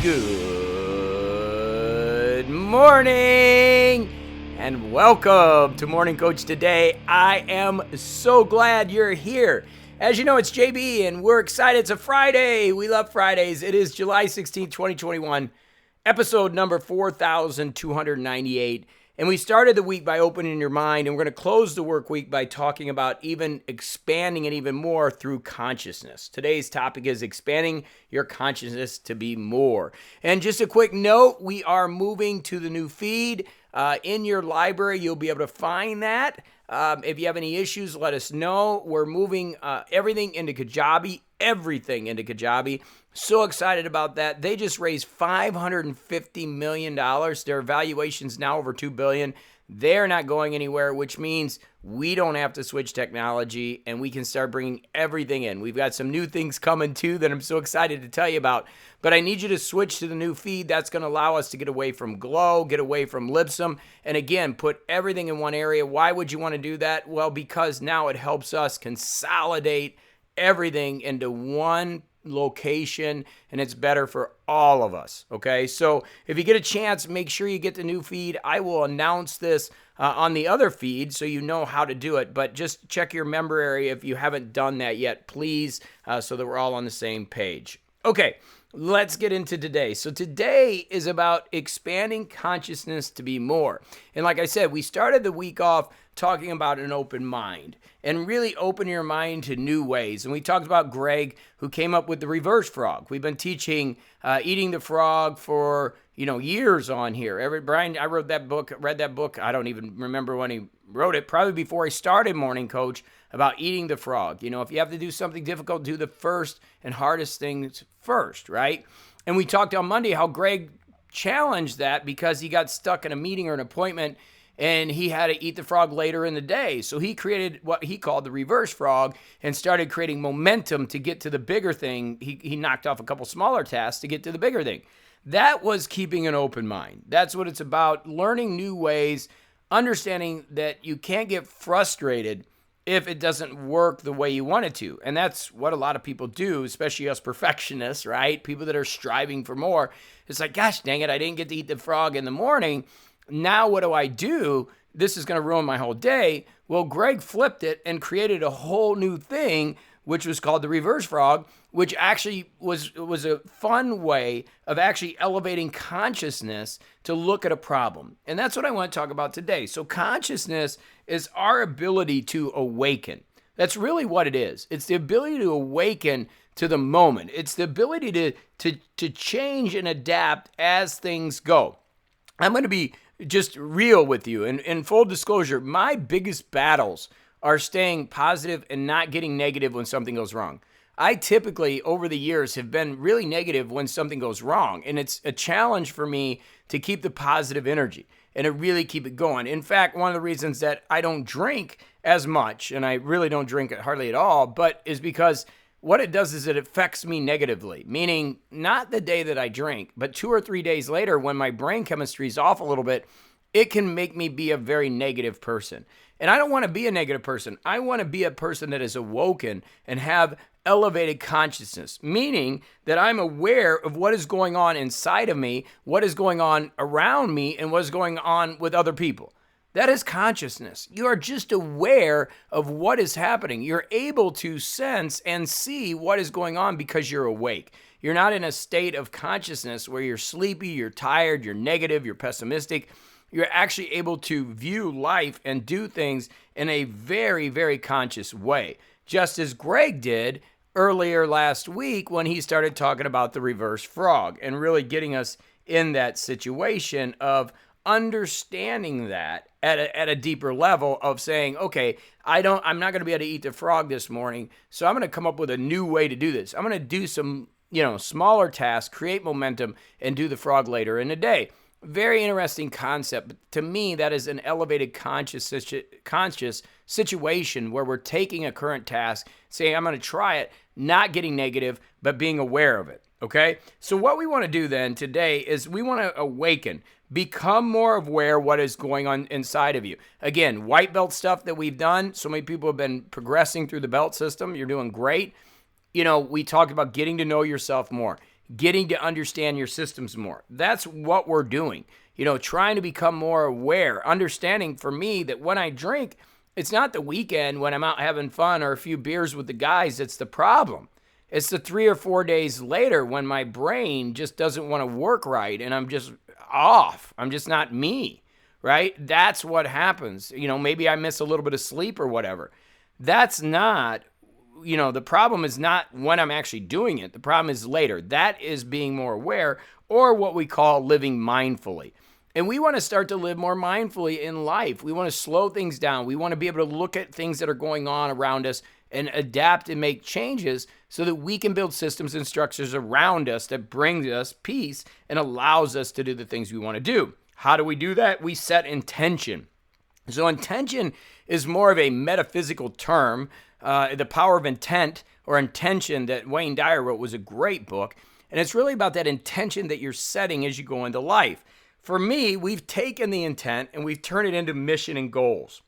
Good morning and welcome to Morning Coach Today. I am so glad you're here. As you know, it's JB and we're excited. It's a Friday. We love Fridays. It is July 16th, 2021, episode number 4298. And we started the week by opening your mind, and we're going to close the work week by talking about even expanding it even more through consciousness. Today's topic is expanding your consciousness to be more. And just a quick note, we are moving to the new feed. In your library, you'll be able to find that. If you have any issues, let us know. We're moving everything into Kajabi, So excited about that. They just raised $550 million. Their valuation's now over $2 billion. They're not going anywhere, which means we don't have to switch technology and we can start bringing everything in. We've got some new things coming too that I'm so excited to tell you about. But I need you to switch to the new feed. That's going to allow us to get away from Glow, get away from Libsyn, and again, put everything in one area. Why would you want to do that? Well, because now it helps us consolidate everything into one location, and it's better for all of us. Okay, so if you get a chance, make sure you get the new feed. I will announce this on the other feed so you know how to do it, but just check your member area if you haven't done that yet, please, so that we're all on the same page. Okay, let's get into today. So today is about expanding consciousness to be more. And like I said, we started the week off talking about an open mind and really open your mind to new ways. And we talked about Greg, who came up with the reverse frog. We've been teaching eating the frog for, years on here. Brian, I read that book. I don't even remember when he wrote it, probably before I started Morning Coach, about eating the frog. If you have to do something difficult, do the first and hardest things first, right? And we talked on Monday how Greg challenged that because he got stuck in a meeting or an appointment and he had to eat the frog later in the day. So he created what he called the reverse frog and started creating momentum to get to the bigger thing. He knocked off a couple smaller tasks to get to the bigger thing. That was keeping an open mind. That's what it's about, learning new ways, understanding that you can't get frustrated if it doesn't work the way you want it to. And that's what a lot of people do, especially us perfectionists, right? People that are striving for more. It's like, gosh, dang it, I didn't get to eat the frog in the morning. Now what do I do? This is going to ruin my whole day. Well, Greg flipped it and created a whole new thing, which was called the reverse frog, which actually was a fun way of actually elevating consciousness to look at a problem. And that's what I want to talk about today. So consciousness is our ability to awaken. That's really what it is. It's the ability to awaken to the moment. It's the ability to change and adapt as things go. I'm going to be just real with you. And in full disclosure, my biggest battles are staying positive and not getting negative when something goes wrong. I typically, over the years, have been really negative when something goes wrong. And it's a challenge for me to keep the positive energy and to really keep it going. In fact, one of the reasons that I don't drink as much, and I really don't drink it hardly at all, but is because what it does is it affects me negatively, meaning not the day that I drink, but 2 or 3 days later when my brain chemistry is off a little bit, it can make me be a very negative person. And I don't want to be a negative person. I want to be a person that is awoken and have elevated consciousness, meaning that I'm aware of what is going on inside of me, what is going on around me, and what is going on with other people. That is consciousness. You are just aware of what is happening. You're able to sense and see what is going on because you're awake. You're not in a state of consciousness where you're sleepy, you're tired, you're negative, you're pessimistic. You're actually able to view life and do things in a very, very conscious way, just as Greg did earlier last week when he started talking about the reverse frog and really getting us in that situation of understanding that at a deeper level of saying, okay, I'm not going to be able to eat the frog this morning, so I'm going to come up with a new way to do this. I'm going to do some, smaller tasks, create momentum, and do the frog later in the day. Very interesting concept. But to me, that is an elevated conscious situation where we're taking a current task, saying, I'm going to try it, not getting negative, but being aware of it. Okay? So what we want to do then today is we want to awaken, become more aware of what is going on inside of you. Again, white belt stuff that we've done. So many people have been progressing through the belt system. You're doing great. We talked about getting to know yourself more, getting to understand your systems more. That's what we're doing. Trying to become more aware, understanding for me that when I drink, it's not the weekend when I'm out having fun or a few beers with the guys that's the problem. It's the 3 or 4 days later when my brain just doesn't want to work right and I'm just off. I'm just not me, right? That's what happens. Maybe I miss a little bit of sleep or whatever. That's not, the problem is not when I'm actually doing it. The problem is later. That is being more aware, or what we call living mindfully. And we want to start to live more mindfully in life. We want to slow things down. We want to be able to look at things that are going on around us and adapt and make changes so that we can build systems and structures around us that brings us peace and allows us to do the things we want to do. How do we do that? We set intention. So intention is more of a metaphysical term. The Power of Intent, or Intention, that Wayne Dyer wrote, was a great book. And it's really about that intention that you're setting as you go into life. For me, we've taken the intent and we've turned it into mission and goals.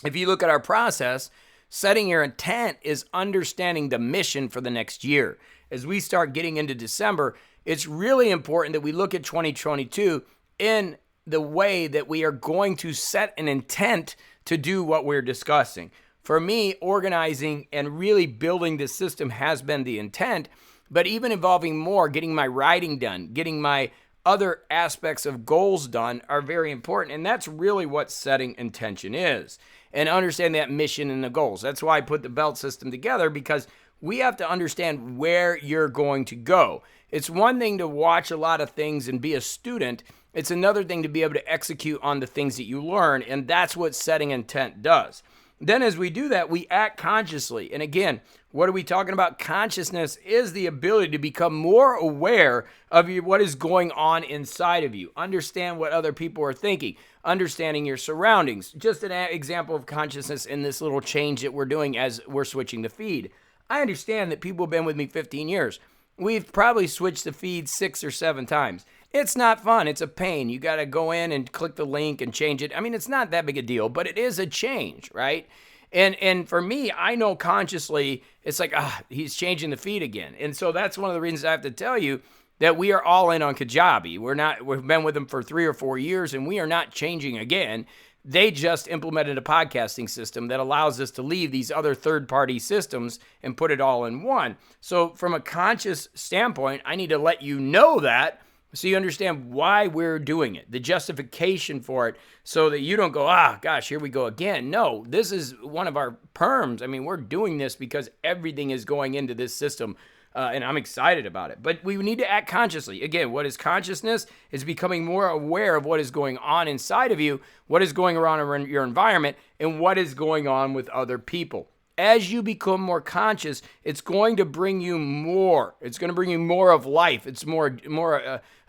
If you look at our process, setting your intent is understanding the mission for the next year. As we start getting into December, it's really important that we look at 2022 in the way that we are going to set an intent to do what we're discussing. For me, organizing and really building this system has been the intent, but even involving more, getting my writing done, getting my other aspects of goals done are very important. And that's really what setting intention is. And understand that mission and the goals. That's why I put the belt system together, because we have to understand where you're going to go. It's one thing to watch a lot of things and be a student. It's another thing to be able to execute on the things that you learn. And that's what setting intent does. Then as we do that, we act consciously. And again, what are we talking about? Consciousness is the ability to become more aware of what is going on inside of you. Understand what other people are thinking. Understanding your surroundings. Just an example of consciousness in this little change that we're doing as we're switching the feed. I understand that people have been with me 15 years. We've probably switched the feed 6 or 7 times. It's not fun. It's a pain. You got to go in and click the link and change it. I mean, it's not that big a deal, but it is a change, right? And for me, I know consciously, it's like, he's changing the feed again. And so that's one of the reasons I have to tell you that we are all in on Kajabi. We've been with them for 3 or 4 years, and we are not changing again. They just implemented a podcasting system that allows us to leave these other third-party systems and put it all in one. So from a conscious standpoint, I need to let you know that, so you understand why we're doing it, the justification for it, so that you don't go, gosh, here we go again. No, this is one of our perms. I mean, we're doing this because everything is going into this system, and I'm excited about it. But we need to act consciously. Again, what is consciousness? Is becoming more aware of what is going on inside of you, what is going on around your environment, and what is going on with other people. As you become more conscious, it's going to bring you more. It's going to bring you more of life. It's more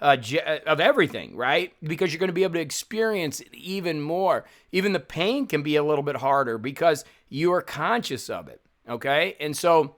of everything, right? Because you're going to be able to experience it even more. Even the pain can be a little bit harder because you are conscious of it, okay? And so,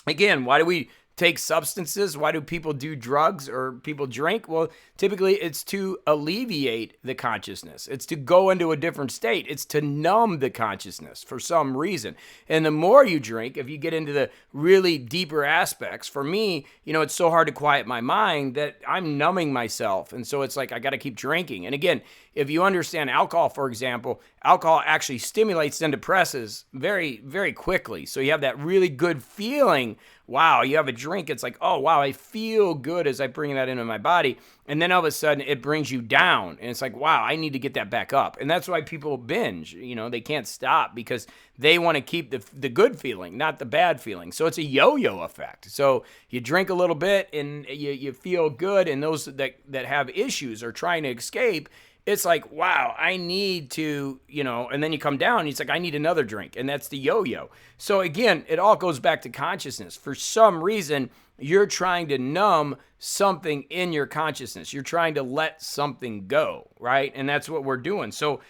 again, why do we take substances? Why do people do drugs or people drink? Well, typically it's to alleviate the consciousness. It's to go into a different state. It's to numb the consciousness for some reason. And the more you drink, if you get into the really deeper aspects, for me, it's so hard to quiet my mind that I'm numbing myself. And so it's like, I got to keep drinking. And again, if you understand alcohol, for example, alcohol actually stimulates and depresses very, very quickly. So you have that really good feeling. Wow, you have a drink. It's like, oh, wow, I feel good as I bring that into my body. And then all of a sudden it brings you down. And it's like, wow, I need to get that back up. And that's why people binge. They can't stop because they want to keep the good feeling, not the bad feeling. So it's a yo-yo effect. So you drink a little bit and you feel good. And those that have issues or trying to escape, it's like, wow, I need to, and then you come down and it's like, I need another drink. And that's the yo-yo. So again, it all goes back to consciousness. For some reason, you're trying to numb something in your consciousness. You're trying to let something go, right? And that's what we're doing. So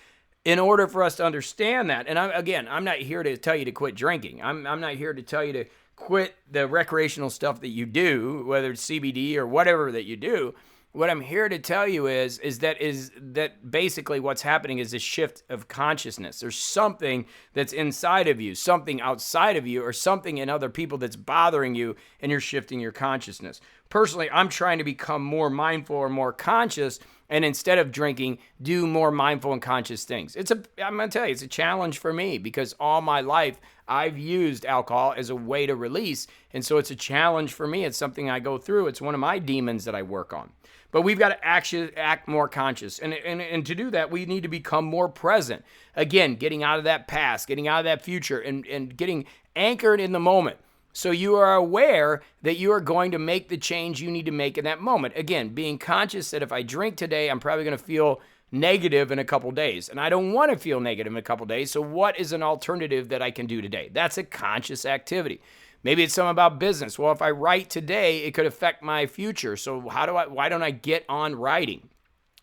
in order for us to understand that, and I'm not here to tell you to quit drinking. I'm not here to tell you to quit the recreational stuff that you do, whether it's CBD or whatever that you do. what I'm here to tell you is that basically what's happening is a shift of consciousness. There's something that's inside of you, something outside of you, or something in other people that's bothering you, and you're shifting your consciousness. Personally, I'm trying to become more mindful or more conscious, and instead of drinking, do more mindful and conscious things. I'm going to tell you, it's a challenge for me because all my life I've used alcohol as a way to release, and so it's a challenge for me. It's something I go through. It's one of my demons that I work on. But we've got to actually act more conscious. And to do that, we need to become more present. Again, getting out of that past, getting out of that future, and getting anchored in the moment. So you are aware that you are going to make the change you need to make in that moment. Again, being conscious that if I drink today, I'm probably going to feel negative in a couple days. And I don't want to feel negative in a couple days. So what is an alternative that I can do today? That's a conscious activity. Maybe it's something about business. Well, if I write today, it could affect my future. So why don't I get on writing,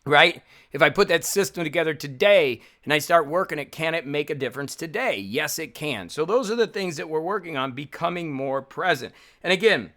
right? If I put that system together today and I start working it, can it make a difference today? Yes, it can. So those are the things that we're working on, becoming more present. And again,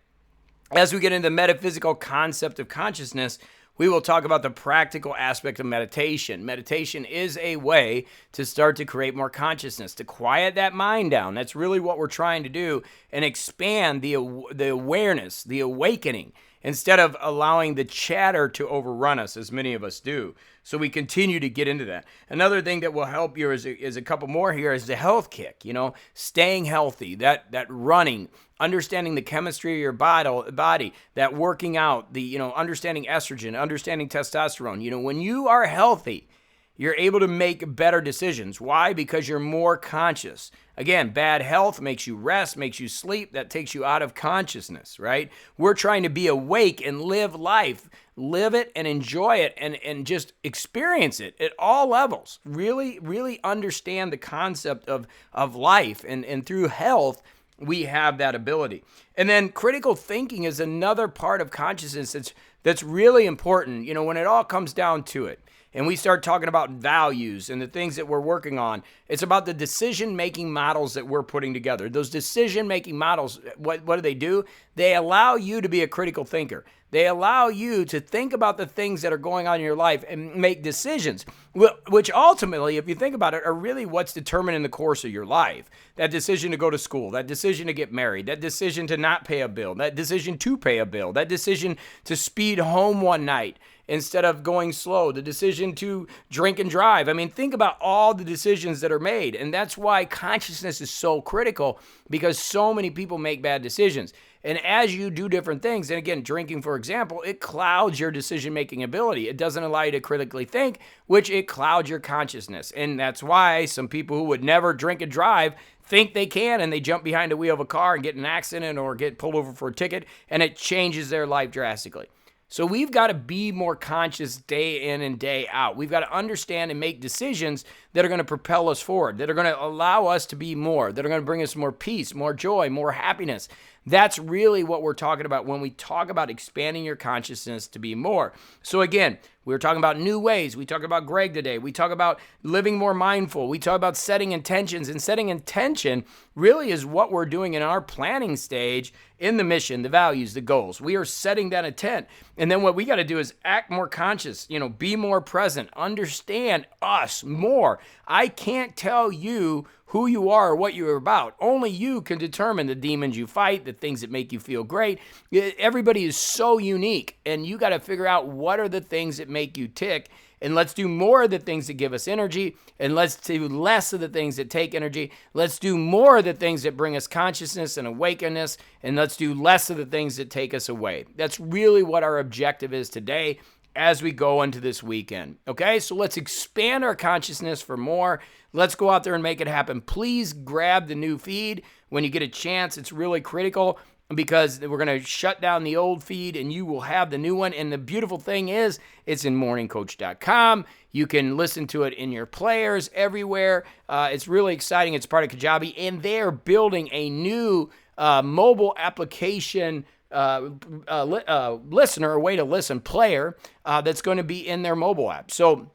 as we get into the metaphysical concept of consciousness, we will talk about the practical aspect of meditation. Meditation is a way to start to create more consciousness, to quiet that mind down. That's really what we're trying to do, and expand the awareness, the awakening, instead of allowing the chatter to overrun us, as many of us do. So we continue to get into that. Another thing that will help you is a couple more here is the health kick, staying healthy, that running, understanding the chemistry of your body, that working out, the understanding estrogen, understanding testosterone. When you are healthy, you're able to make better decisions. Why? Because you're more conscious. Again, bad health makes you rest, makes you sleep. That takes you out of consciousness, right? We're trying to be awake and live life. Live it and enjoy it and just experience it at all levels. Really, really understand the concept of life. And through health, we have that ability. And then critical thinking is another part of consciousness that's really important, when it all comes down to it. And we start talking about values and the things that we're working on. It's about the decision-making models that we're putting together. Those decision-making models, what do? They allow you to be a critical thinker. They allow you to think about the things that are going on in your life and make decisions, which ultimately, if you think about it, are really what's determining the course of your life. That decision to go to school, that decision to get married, that decision to not pay a bill, that decision to pay a bill, that decision to speed home one night instead of going slow, the decision to drink and drive. I mean, think about all the decisions that are made. And that's why consciousness is so critical, because so many people make bad decisions. And as you do different things, and again, drinking, for example, it clouds your decision-making ability. It doesn't allow you to critically think, which it clouds your consciousness. And that's why some people who would never drink and drive think they can, and they jump behind the wheel of a car and get in an accident or get pulled over for a ticket, and it changes their life drastically. So we've got to be more conscious day in and day out. We've got to understand and make decisions that are going to propel us forward, that are going to allow us to be more, that are going to bring us more peace, more joy, more happiness. That's really what we're talking about when we talk about expanding your consciousness to be more. So again, we were talking about new ways. We talked about Greg today. We talk about living more mindful. We talk about setting intentions, and setting intention really is what we're doing in our planning stage in the mission, the values, the goals. We are setting that intent. And then what we got to do is act more conscious, be more present, understand us more. I can't tell you who you are or what you're about. Only you can determine the demons you fight, the things that make you feel great. Everybody is so unique, and you got to figure out what are the things that make you tick, and let's do more of the things that give us energy, and let's do less of the things that take energy. Let's do more of the things that bring us consciousness and awakeness, and let's do less of the things that take us away. That's really what our objective is today as we go into this weekend. Okay, so let's expand our consciousness for more. Let's go out there and make it happen. Please grab the new feed when you get a chance. It's really critical, because we're going to shut down the old feed and you will have the new one. And the beautiful thing is, it's in morningcoach.com. You can listen to it in your players everywhere. It's really exciting. It's part of Kajabi, and they're building a new mobile application listener, a way to listen, player that's going to be in their mobile app. So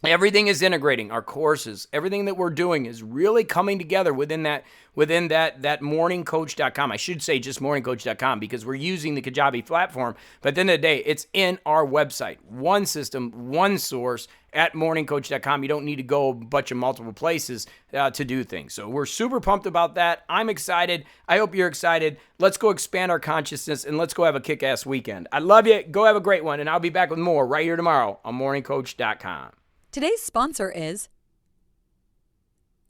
Everything is integrating. Our courses, everything that we're doing is really coming together within that morningcoach.com. I should say just morningcoach.com because we're using the Kajabi platform. But at the end of the day, it's in our website. One system, one source at morningcoach.com. You don't need to go a bunch of multiple places to do things. So we're super pumped about that. I'm excited. I hope you're excited. Let's go expand our consciousness and let's go have a kick-ass weekend. I love you. Go have a great one. And I'll be back with more right here tomorrow on morningcoach.com. Today's sponsor is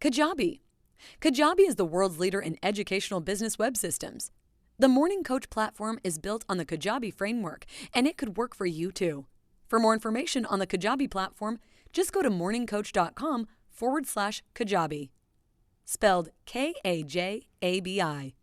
Kajabi. Kajabi is the world's leader in educational business web systems. The Morning Coach platform is built on the Kajabi framework, and it could work for you too. For more information on the Kajabi platform, just go to morningcoach.com/Kajabi. Spelled Kajabi.